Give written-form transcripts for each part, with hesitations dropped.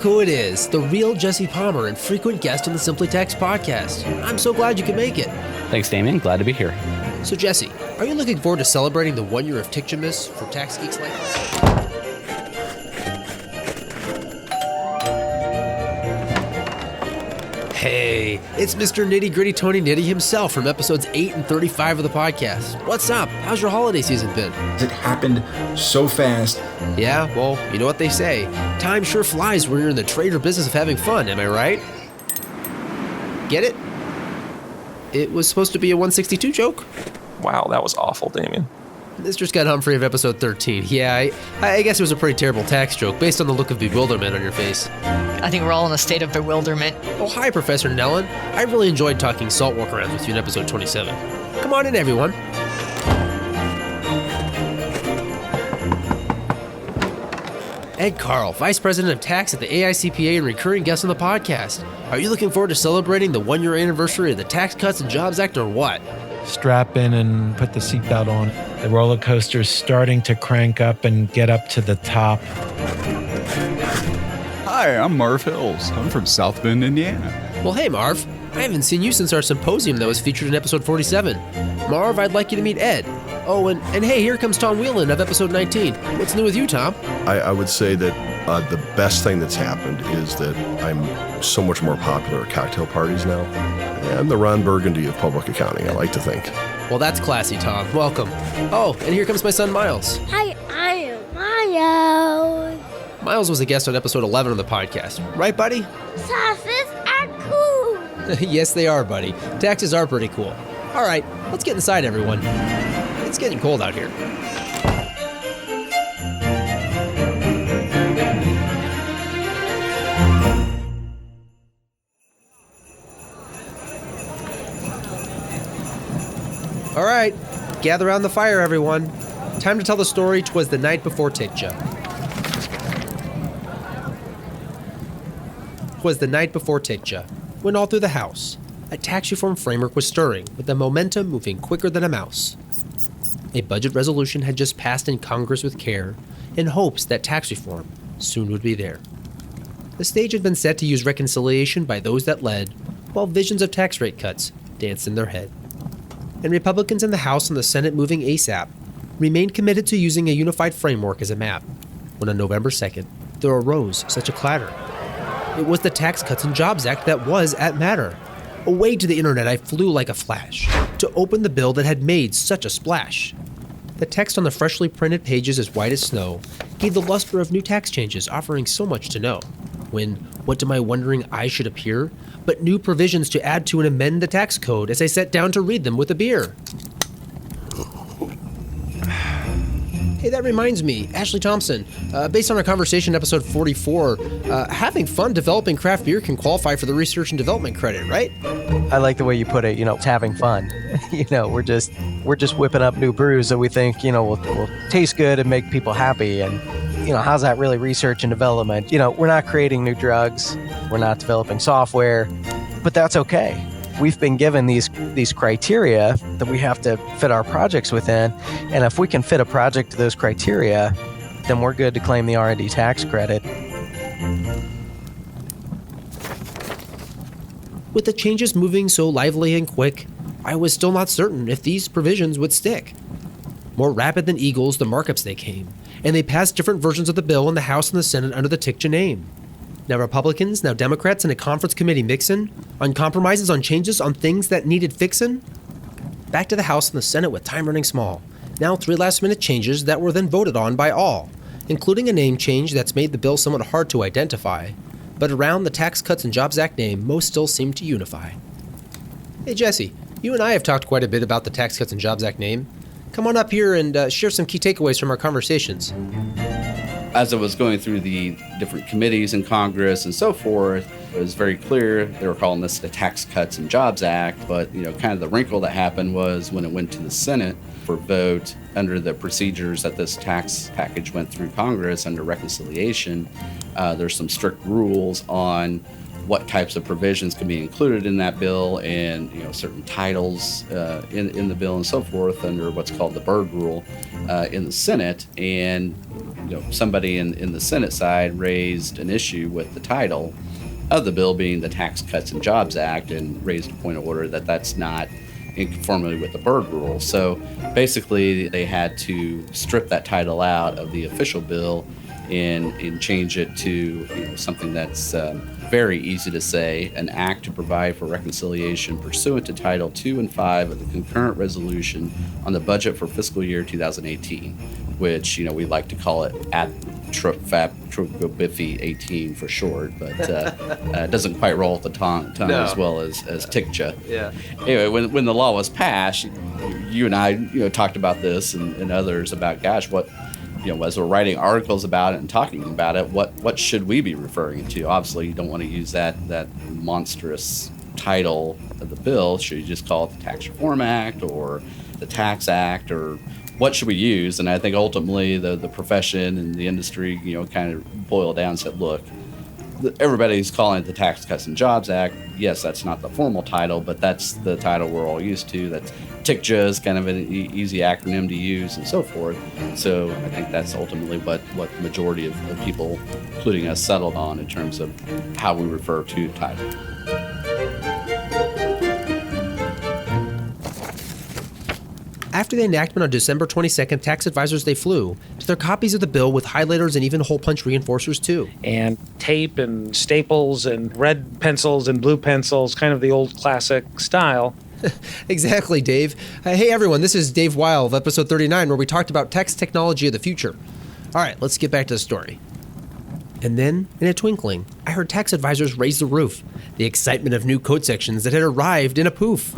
look who it is, the real Jesse Palmer and frequent guest on the Simply Tax podcast. I'm so glad you could make it. Thanks, Damien. Glad to be here. So, Jesse, are you looking forward to celebrating the 1 year of TCJA for tax geeks like us? Hey, it's Mr. Nitty Gritty Tony Nitty himself from episodes 8 and 35 of the podcast. What's up? How's your holiday season been? It happened so fast. Yeah, well, you know what they say. Time sure flies when you're in the trade or business of having fun, am I right? Get it? It was supposed to be a 162 joke. Wow, that was awful, Damien. Mr. Scott Humphrey of episode 13. Yeah, I guess it was a pretty terrible tax joke based on the look of bewilderment on your face. I think we're all in a state of bewilderment. Oh, hi, Professor Nellen. I really enjoyed talking salt workarounds with you in episode 27. Come on in, everyone. Ed Carl, Vice President of Tax at the AICPA and recurring guest on the podcast. Are you looking forward to celebrating the 1 year anniversary of the Tax Cuts and Jobs Act or what? Strap in and put the seatbelt on. The roller coaster's starting to crank up and get up to the top. Hi, I'm Marv Hills. I'm from South Bend, Indiana. Well, hey, Marv. I haven't seen you since our symposium that was featured in episode 47. Marv, I'd like you to meet Ed. Oh, and hey, here comes Tom Whelan of episode 19. What's new with you, Tom? I would say that the best thing that's happened is that I'm so much more popular at cocktail parties now. I'm the Ron Burgundy of public accounting, I like to think. Well, that's classy, Tom. Welcome. Oh, and here comes my son, Miles. Hi, I am Miles. Miles was a guest on episode 11 of the podcast. Right, buddy? Taxes are cool. Yes, they are, buddy. Taxes are pretty cool. All right, let's get inside, everyone. It's getting cold out here. All right, gather around the fire, everyone. Time to tell the story. 'Twas the night before TCJA. 'Twas the night before TCJA, when all through the House, a tax reform framework was stirring, with the momentum moving quicker than a mouse. A budget resolution had just passed in Congress with care, in hopes that tax reform soon would be there. The stage had been set to use reconciliation by those that led, while visions of tax rate cuts danced in their head. And Republicans in the House and the Senate, moving ASAP, remained committed to using a unified framework as a map, when on November 2nd, there arose such a clatter. It was the Tax Cuts and Jobs Act that was at matter. Away to the internet I flew like a flash, to open the bill that had made such a splash. The text on the freshly printed pages, as white as snow, gave the luster of new tax changes, offering so much to know. When, what to my wondering eyes should appear, but new provisions to add to and amend the tax code as I sat down to read them with a beer. Hey, that reminds me, Ashley Thompson, based on our conversation in episode 44, having fun developing craft beer can qualify for the research and development credit, right? I like the way you put it, it's having fun. We're just whipping up new brews that we think, will taste good and make people happy. And, how's that really research and development? We're not creating new drugs. We're not developing software, but that's okay. We've been given these criteria that we have to fit our projects within, and if we can fit a project to those criteria, then we're good to claim the R&D tax credit. With the changes moving so lively and quick, I was still not certain if these provisions would stick. More rapid than eagles, the markups they came, and they passed different versions of the bill in the House and the Senate under the TCJA name. Now Republicans, now Democrats, and a conference committee mixin' on compromises on changes on things that needed fixin'. Back to the House and the Senate with time running small. Now 3 last-minute changes that were then voted on by all, including a name change that's made the bill somewhat hard to identify. But around the Tax Cuts and Jobs Act name, most still seem to unify. Hey Jesse, you and I have talked quite a bit about the Tax Cuts and Jobs Act name. Come on up here and share some key takeaways from our conversations. As I was going through the different committees in Congress and so forth, it was very clear they were calling this the Tax Cuts and Jobs Act, but kind of the wrinkle that happened was when it went to the Senate for vote under the procedures that this tax package went through Congress under reconciliation, there's some strict rules on what types of provisions can be included in that bill and certain titles in the bill and so forth under what's called the Byrd Rule in the Senate. And somebody in the Senate side raised an issue with the title of the bill being the Tax Cuts and Jobs Act and raised a point of order that that's not in conformity with the Byrd Rule. So basically, they had to strip that title out of the official bill and change it to something that's very easy to say, an act to provide for reconciliation pursuant to Title 2 and 5 of the concurrent resolution on the budget for fiscal year 2018, which, we like to call it Biffy 18 for short, but it doesn't quite roll off the tongue No. as well as TCJA. Yeah. Anyway, when the law was passed, you and I talked about this and others about, gosh, what, as we're writing articles about it and talking about it, what should we be referring it to? Obviously, you don't want to use that monstrous title of the bill. Should you just call it the Tax Reform Act or the Tax Act, or what should we use? And I think ultimately the profession and the industry, kind of boiled down and said, look, everybody's calling it the Tax Cuts and Jobs Act. Yes, that's not the formal title, but that's the title we're all used to. That's TCJA is kind of an easy acronym to use and so forth. So I think that's ultimately what the majority of people, including us, settled on in terms of how we refer to the title. After the enactment on December 22nd, tax advisors, they flew to their copies of the bill with highlighters and even hole punch reinforcers too. And tape and staples and red pencils and blue pencils, kind of the old classic style. Exactly, Dave. Hey everyone, this is Dave Weil of episode 39, where we talked about text technology of the future. All right, let's get back to the story. And then, in a twinkling, I heard tax advisors raise the roof. The excitement of new code sections that had arrived in a poof.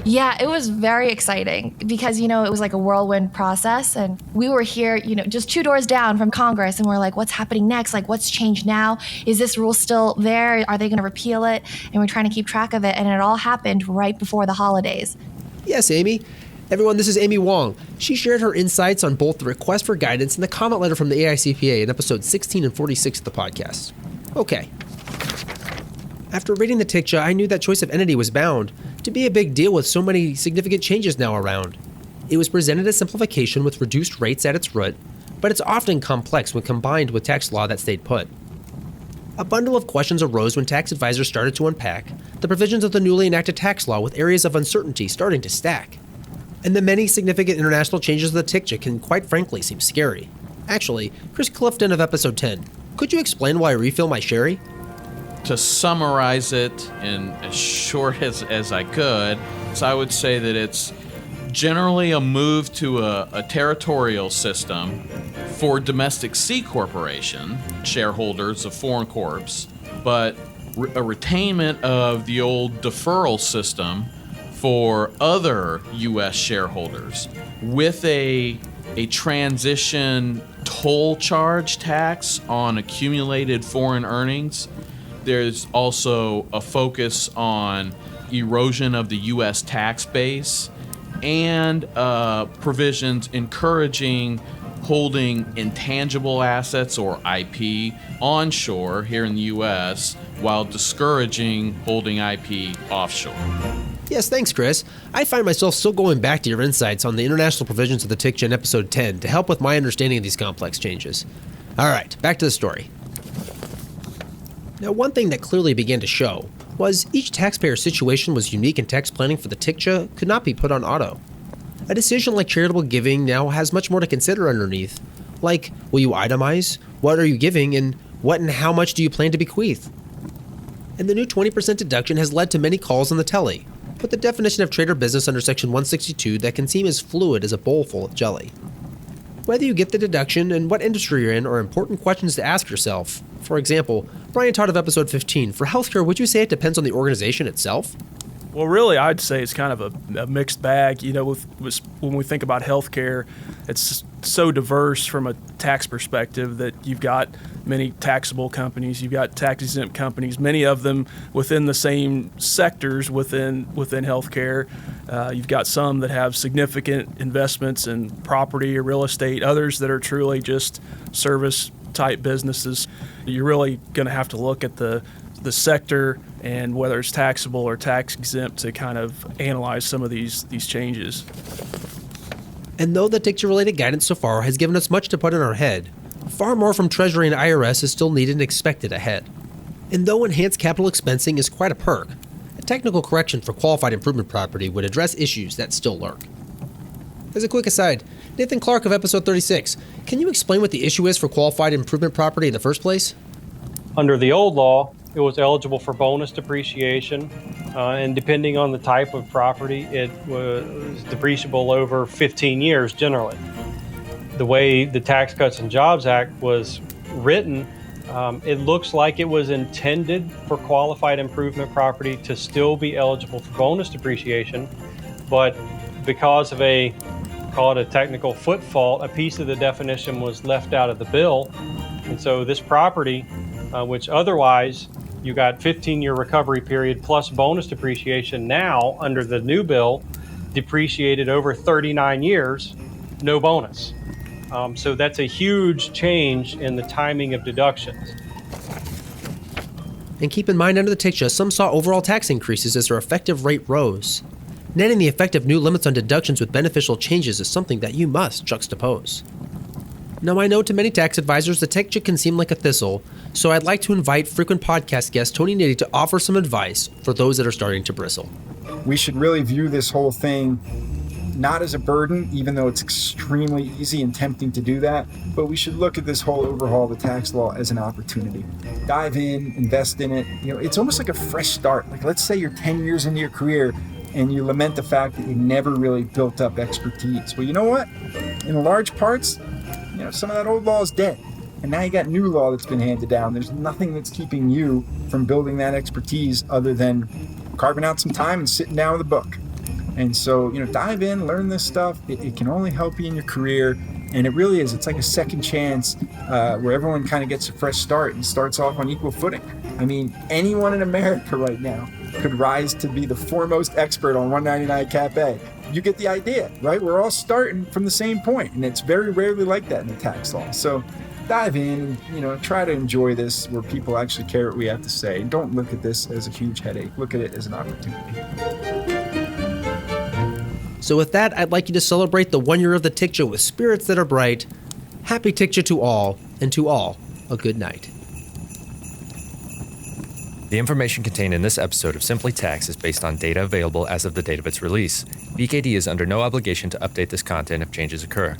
Yeah, it was very exciting because, it was like a whirlwind process, and we were here, just 2 doors down from Congress, and we're like, what's happening next? Like, what's changed now? Is this rule still there? Are they going to repeal it? And we're trying to keep track of it, and it all happened right before the holidays. Yes, Amy. Everyone, this is Amy Wong. She shared her insights on both the request for guidance and the comment letter from the AICPA in episodes 16 and 46 of the podcast. Okay. After reading the TCJA, I knew that choice of entity was bound to be a big deal with so many significant changes now around. It was presented as simplification with reduced rates at its root, but it's often complex when combined with tax law that stayed put. A bundle of questions arose when tax advisors started to unpack the provisions of the newly enacted tax law, with areas of uncertainty starting to stack. And the many significant international changes of the TCJA can quite frankly seem scary. Actually, Chris Clifton of episode 10, could you explain why I refill my sherry? To summarize it in as short as I could, so I would say that it's generally a move to a territorial system for domestic C corporation, shareholders of foreign corps, but a retainment of the old deferral system for other U.S. shareholders with a transition toll charge tax on accumulated foreign earnings. There's also a focus on erosion of the U.S. tax base and provisions encouraging holding intangible assets or IP onshore here in the U.S. while discouraging holding IP offshore. Yes, thanks, Chris. I find myself still going back to your insights on the international provisions of the TCJA in episode 10 to help with my understanding of these complex changes. All right, back to the story. Now, one thing that clearly began to show was each taxpayer's situation was unique, and tax planning for the TCJA could not be put on auto. A decision like charitable giving now has much more to consider underneath, like, will you itemize? What are you giving? And what and how much do you plan to bequeath? And the new 20% deduction has led to many calls on the telly, with the definition of trade or business under Section 162 that can seem as fluid as a bowl full of jelly. Whether you get the deduction and what industry you're in are important questions to ask yourself. For example, Brian Todd of episode 15, for healthcare, would you say it depends on the organization itself? Well, really, I'd say it's kind of a mixed bag. When we think about healthcare, it's so diverse from a tax perspective that you've got many taxable companies, you've got tax-exempt companies, many of them within the same sectors within healthcare. You've got some that have significant investments in property or real estate, others that are truly just service-type businesses. You're really going to have to look at the sector and whether it's taxable or tax exempt to kind of analyze some of these changes. And though the TCJA-related guidance so far has given us much to put in our head, far more from Treasury and IRS is still needed and expected ahead. And though enhanced capital expensing is quite a perk, a technical correction for qualified improvement property would address issues that still lurk. As a quick aside, Nathan Clark of episode 36, can you explain what the issue is for qualified improvement property in the first place? Under the old law, it was eligible for bonus depreciation, and depending on the type of property, it was depreciable over 15 years generally. The way the Tax Cuts and Jobs Act was written, it looks like it was intended for qualified improvement property to still be eligible for bonus depreciation, but because of call it a technical foot fault, a piece of the definition was left out of the bill. And so this property, which otherwise you got 15-year recovery period plus bonus depreciation, now under the new bill, depreciated over 39 years, no bonus. So that's a huge change in the timing of deductions. And keep in mind, under the TCJA, some saw overall tax increases as their effective rate rose. Netting the effect of new limits on deductions with beneficial changes is something that you must juxtapose. Now, I know to many tax advisors the TCJA can seem like a thistle, so I'd like to invite frequent podcast guest Tony Nitty to offer some advice for those that are starting to bristle. We should really view this whole thing not as a burden, even though it's extremely easy and tempting to do that, but we should look at this whole overhaul of the tax law as an opportunity. Dive in, invest in it. It's almost like a fresh start. Like, let's say you're 10 years into your career and you lament the fact that you never really built up expertise. Well, you know what? In large parts, some of that old law is dead. And now you got new law that's been handed down. There's nothing that's keeping you from building that expertise other than carving out some time and sitting down with a book. And so, dive in, learn this stuff. It can only help you in your career. And it really is. It's like a second chance where everyone kind of gets a fresh start and starts off on equal footing. I mean, anyone in America right now could rise to be the foremost expert on 199 Cap A. You get the idea, right? We're all starting from the same point, and it's very rarely like that in the tax law. So dive in, try to enjoy this where people actually care what we have to say. Don't look at this as a huge headache. Look at it as an opportunity. So with that, I'd like you to celebrate the 1 year of the TCJA with spirits that are bright. Happy TCJA to all, and to all, a good night. The information contained in this episode of Simply Tax is based on data available as of the date of its release. BKD is under no obligation to update this content if changes occur.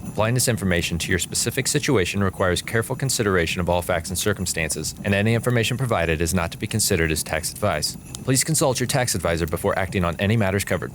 Applying this information to your specific situation requires careful consideration of all facts and circumstances, and any information provided is not to be considered as tax advice. Please consult your tax advisor before acting on any matters covered.